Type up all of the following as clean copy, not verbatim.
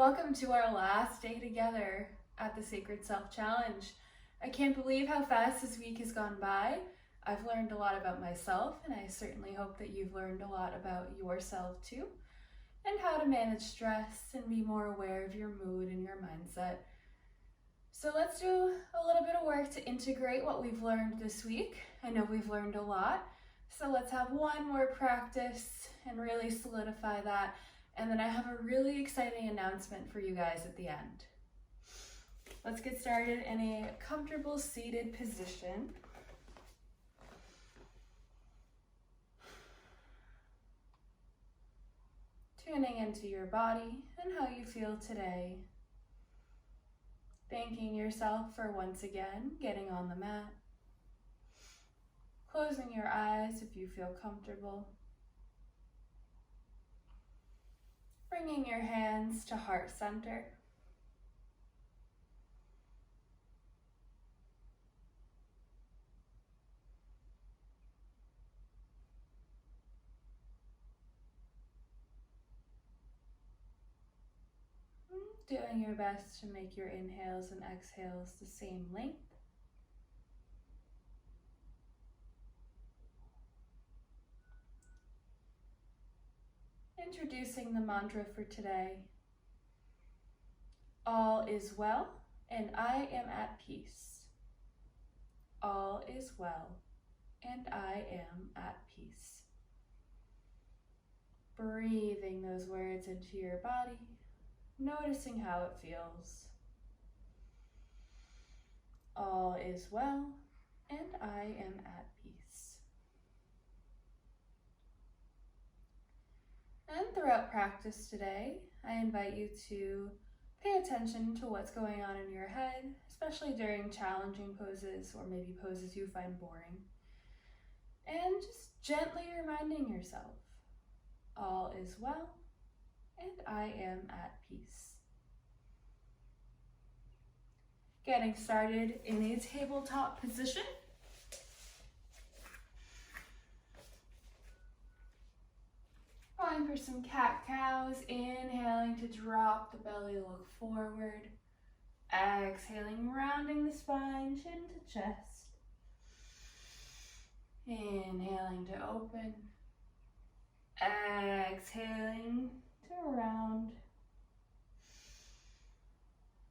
welcome to our last day together at the Sacred Self Challenge. I can't believe how fast this week has gone by. I've learned a lot about myself, and I certainly hope that you've learned a lot about yourself too, and how to manage stress and be more aware of your mood and your mindset. So let's do a little bit of work to integrate what we've learned this week. I know we've learned a lot, so let's have one more practice and really solidify that. And then I have a really exciting announcement for you guys at the end. Let's get started in a comfortable seated position. Tuning into your body and how you feel today. Thanking yourself for once again getting on the mat. Closing your eyes if you feel comfortable. Bringing your hands to heart center. Doing your best to make your inhales and exhales the same length. Introducing the mantra for today. All is well, and I am at peace. All is well, and I am at peace. Breathing those words into your body, noticing how it feels. All is well, and I am at peace. And throughout practice today, I invite you to pay attention to what's going on in your head, especially during challenging poses or maybe poses you find boring. And just gently reminding yourself, all is well, and I am at peace. Getting started in a tabletop position. Going for some cat-cows, inhaling to drop the belly, look forward. Exhaling, rounding the spine, chin to chest. Inhaling to open. Exhaling to round.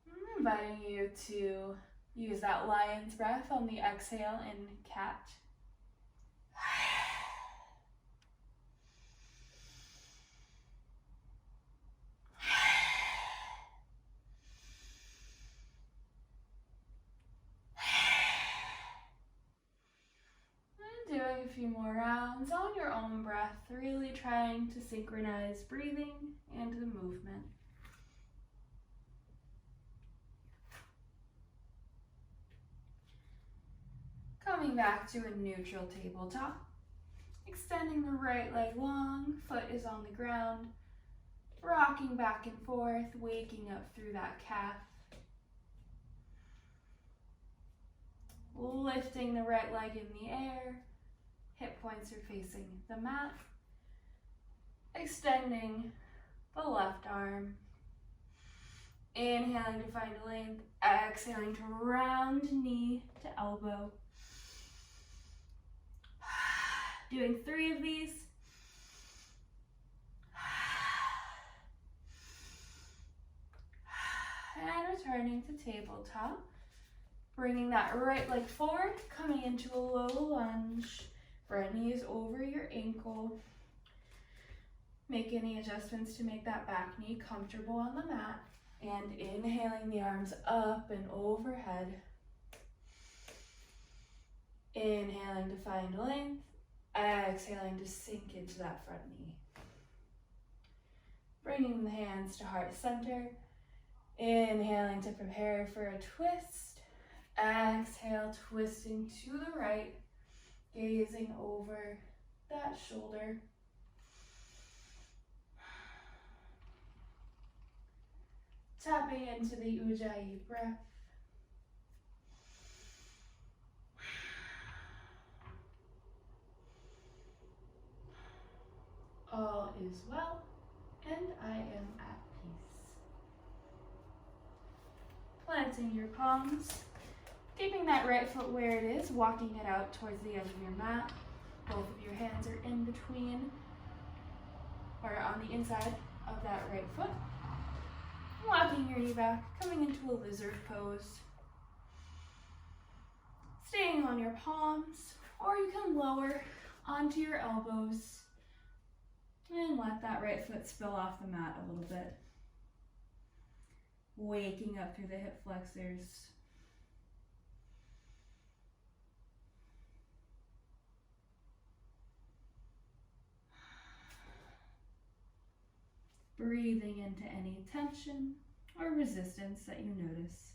I'm inviting you to use that lion's breath on the exhale in cat. Doing a few more rounds on your own breath, really trying to synchronize breathing and the movement. Coming back to a neutral tabletop, extending the right leg long, foot is on the ground, rocking back and forth, waking up through that calf. Lifting the right leg in the air. Hip points are facing the mat. Extending the left arm. Inhaling to find length. Exhaling to round knee to elbow. Doing 3 of these. And returning to tabletop. Bringing that right leg forward, coming into a low lunge. Front knee is over your ankle. Make any adjustments to make that back knee comfortable on the mat. And inhaling the arms up and overhead. Inhaling to find length. Exhaling to sink into that front knee. Bringing the hands to heart center. Inhaling to prepare for a twist. Exhale, twisting to the right. Gazing over that shoulder. Tapping into the Ujjayi breath. All is well, and I am at peace. Planting your palms, keeping that right foot where it is, walking it out towards the edge of your mat. Both of your hands are in between, or on the inside of that right foot. Walking your knee back, coming into a lizard pose. Staying on your palms, or you can lower onto your elbows and let that right foot spill off the mat a little bit. Waking up through the hip flexors. Breathing into any tension or resistance that you notice.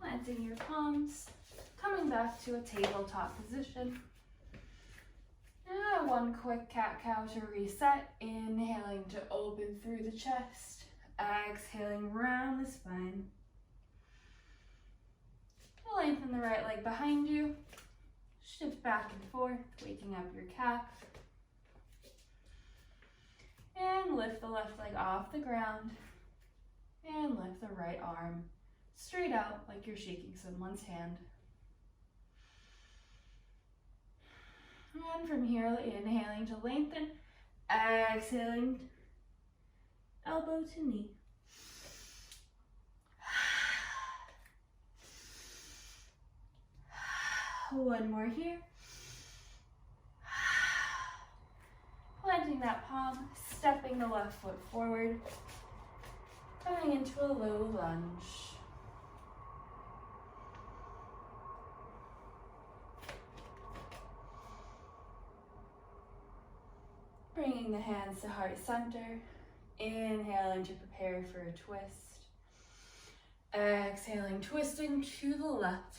Planting your palms, coming back to a tabletop position. One quick cat-cow to reset. Inhaling to open through the chest. Exhaling round the spine. Lengthen the right leg behind you. Shift back and forth, waking up your calf. And lift the left leg off the ground. And lift the right arm straight out like you're shaking someone's hand. And from here, inhaling to lengthen, exhaling, elbow to knee. One more here. Planting that palm, stepping the left foot forward, coming into a low lunge. Bringing the hands to heart center, inhaling to prepare for a twist. Exhaling, twisting to the left.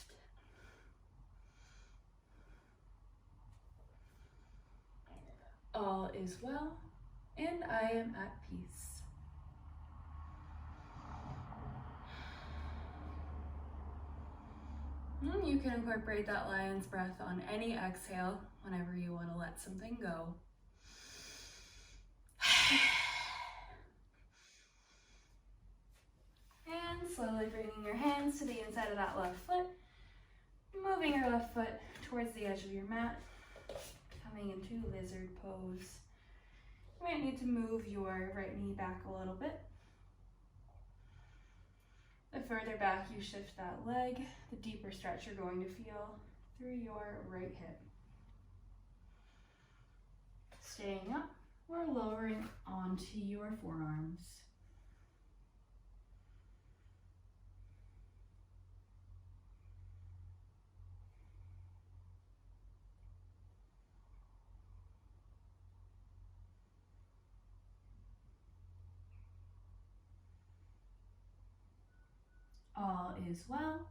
All is well, and I am at peace. You can incorporate that lion's breath on any exhale whenever you want to let something go. And slowly bringing your hands to the inside of that left foot, moving your left foot towards the edge of your mat, coming into lizard pose. You might need to move your right knee back a little bit. The further back you shift that leg, the deeper stretch you're going to feel through your right hip. Staying up, we're lowering onto your forearms. All is well,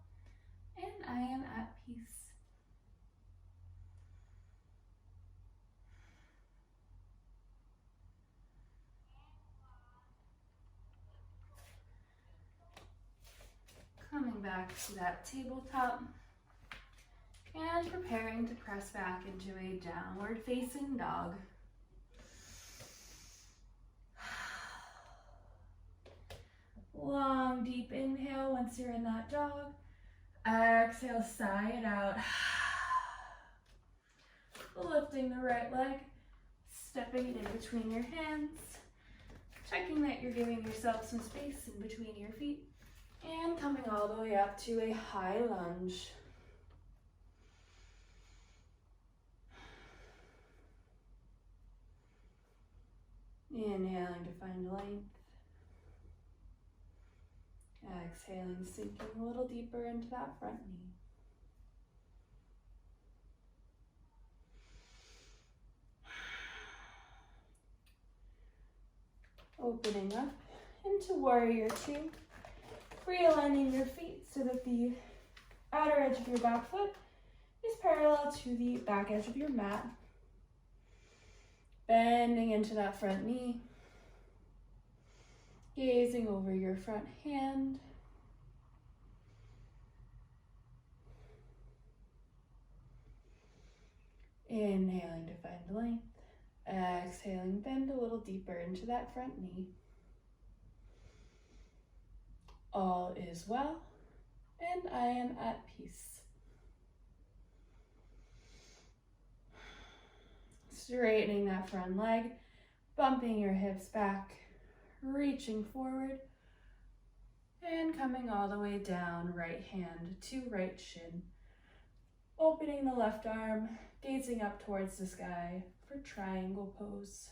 and I am at peace. Coming back to that tabletop and preparing to press back into a downward facing dog. Long, deep inhale once you're in that dog. Exhale, sigh it out. Lifting the right leg, stepping it in between your hands, checking that you're giving yourself some space in between your feet, and coming all the way up to a high lunge. Inhaling to find length. Exhaling, sinking a little deeper into that front knee. Opening up into Warrior Two. Realigning your feet so that the outer edge of your back foot is parallel to the back edge of your mat. Bending into that front knee. Gazing over your front hand. Inhaling to find length. Exhaling, bend a little deeper into that front knee. All is well, and I am at peace. Straightening that front leg, bumping your hips back, reaching forward, and coming all the way down, right hand to right shin. Opening the left arm, gazing up towards the sky for triangle pose.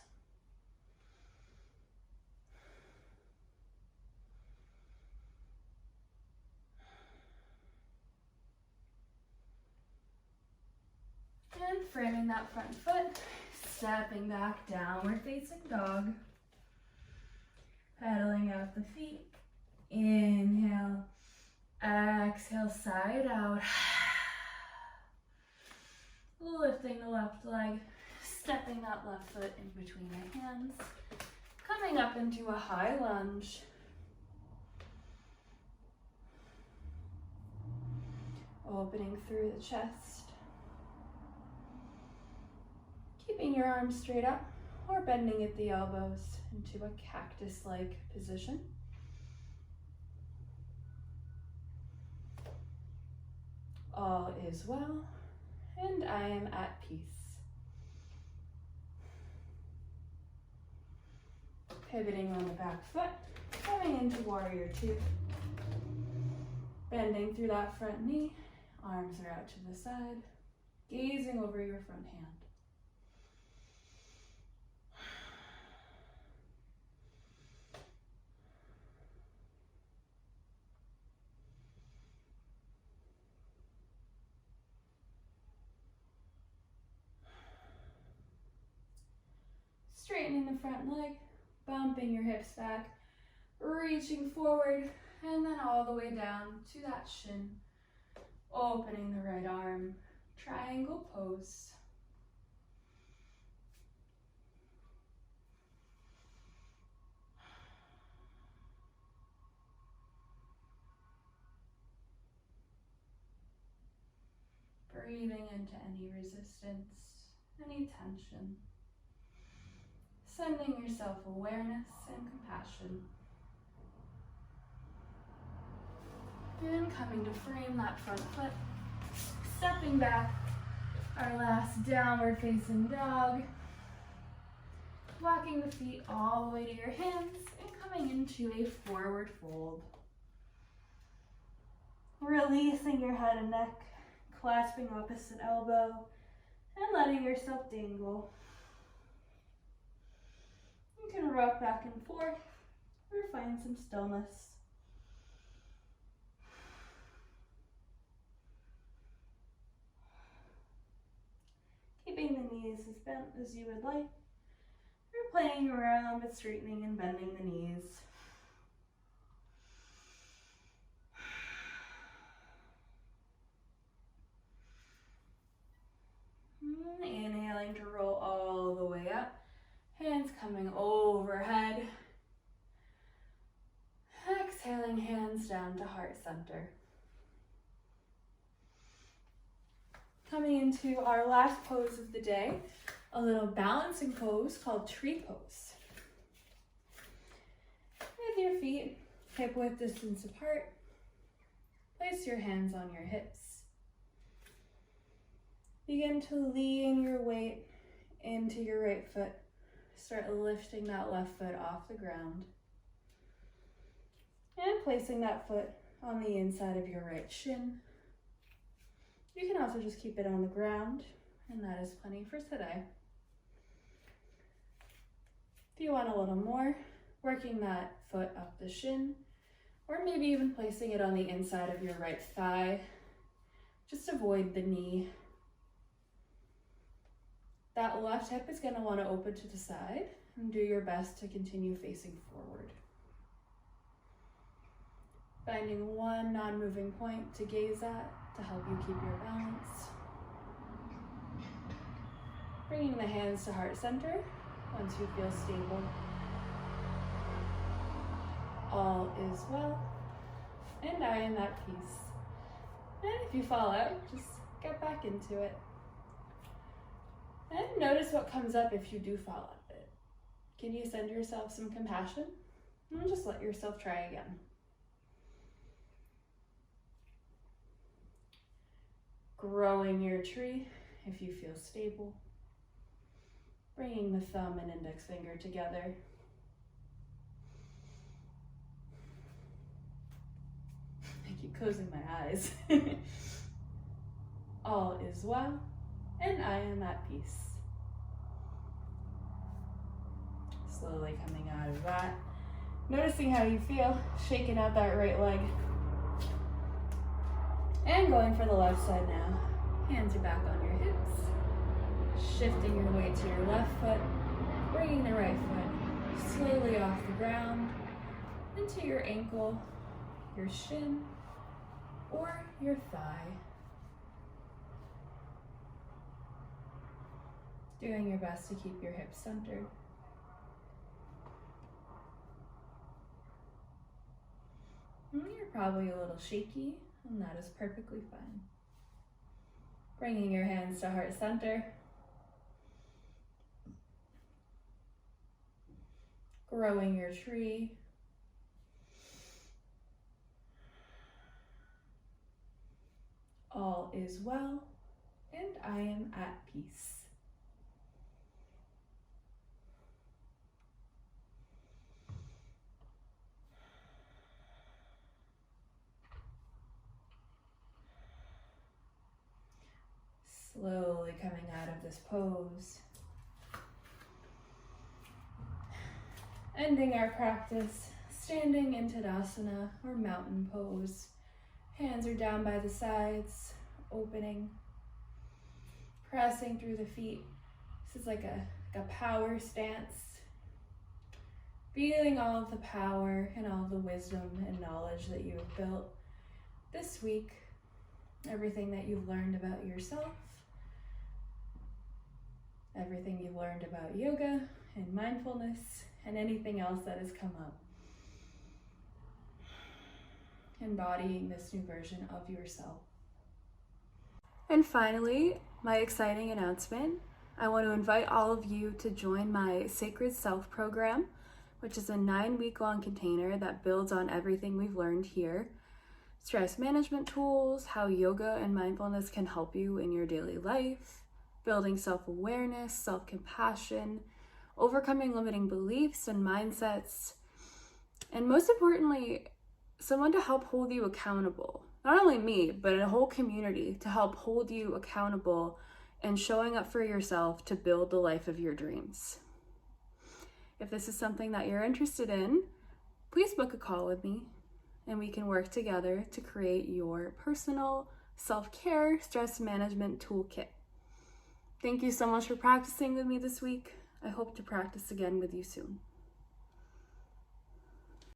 And framing that front foot, stepping back, downward facing dog. Pedaling out the feet. Inhale, exhale, side out. Lifting the left leg, stepping that left foot in between the hands. Coming up into a high lunge. Opening through the chest. Keeping your arms straight up or bending at the elbows into a cactus-like position. All is well, and I am at peace. Pivoting on the back foot, coming into warrior two. Bending through that front knee, arms are out to the side, gazing over your front hand. Straightening the front leg, bumping your hips back, reaching forward, and then all the way down to that shin. Opening the right arm, triangle pose. Breathing into any resistance, any tension. Sending yourself awareness and compassion. And coming to frame that front foot. Stepping back, our last downward facing dog. Walking the feet all the way to your hands and coming into a forward fold. Releasing your head and neck, clasping opposite elbow, and letting yourself dangle. You can rock back and forth or find some stillness. Keeping the knees as bent as you would like, or playing around with straightening and bending the knees. Inhaling to roll all the way up. Hands coming overhead. Exhaling, hands down to heart center. Coming into our last pose of the day, a little balancing pose called tree pose. With your feet hip width distance apart, place your hands on your hips. Begin to lean your weight into your right foot. Start lifting that left foot off the ground. And placing that foot on the inside of your right shin. You can also just keep it on the ground, and that is plenty for today. If you want a little more, working that foot up the shin, or maybe even placing it on the inside of your right thigh. Just avoid the knee. That left hip is going to want to open to the side, and do your best to continue facing forward. Finding one non-moving point to gaze at to help you keep your balance. Bringing the hands to heart center once you feel stable. All is well, and I am at peace. And if you fall out, just get back into it. And notice what comes up if you do fall out of it. Can you send yourself some compassion? And just let yourself try again. Growing your tree if you feel stable. Bringing the thumb and index finger together. I keep closing my eyes. All is well, and I am at peace. Slowly coming out of that. Noticing how you feel, shaking out that right leg. And going for the left side now. Hands are back on your hips. Shifting your weight to your left foot. Bringing the right foot slowly off the ground into your ankle, your shin, or your thigh. Doing your best to keep your hips centered. You're probably a little shaky, and that is perfectly fine. Bringing your hands to heart center. Growing your tree. All is well, and I am at peace. Slowly coming out of this pose. Ending our practice, standing in Tadasana or mountain pose. Hands are down by the sides, opening, pressing through the feet. This is like a power stance. Feeling all of the power and all of the wisdom and knowledge that you have built this week. Everything that you've learned about yourself. Everything you've learned about yoga and mindfulness and anything else that has come up. Embodying this new version of yourself. And finally, my exciting announcement. I want to invite all of you to join my Sacred Self program, which is a 9-week-long container that builds on everything we've learned here. Stress management tools, how yoga and mindfulness can help you in your daily life, building self-awareness, self-compassion, overcoming limiting beliefs and mindsets, and most importantly, someone to help hold you accountable. Not only me, but a whole community to help hold you accountable and showing up for yourself to build the life of your dreams. If this is something that you're interested in, please book a call with me and we can work together to create your personal self-care stress management toolkit. Thank you so much for practicing with me this week. I hope to practice again with you soon.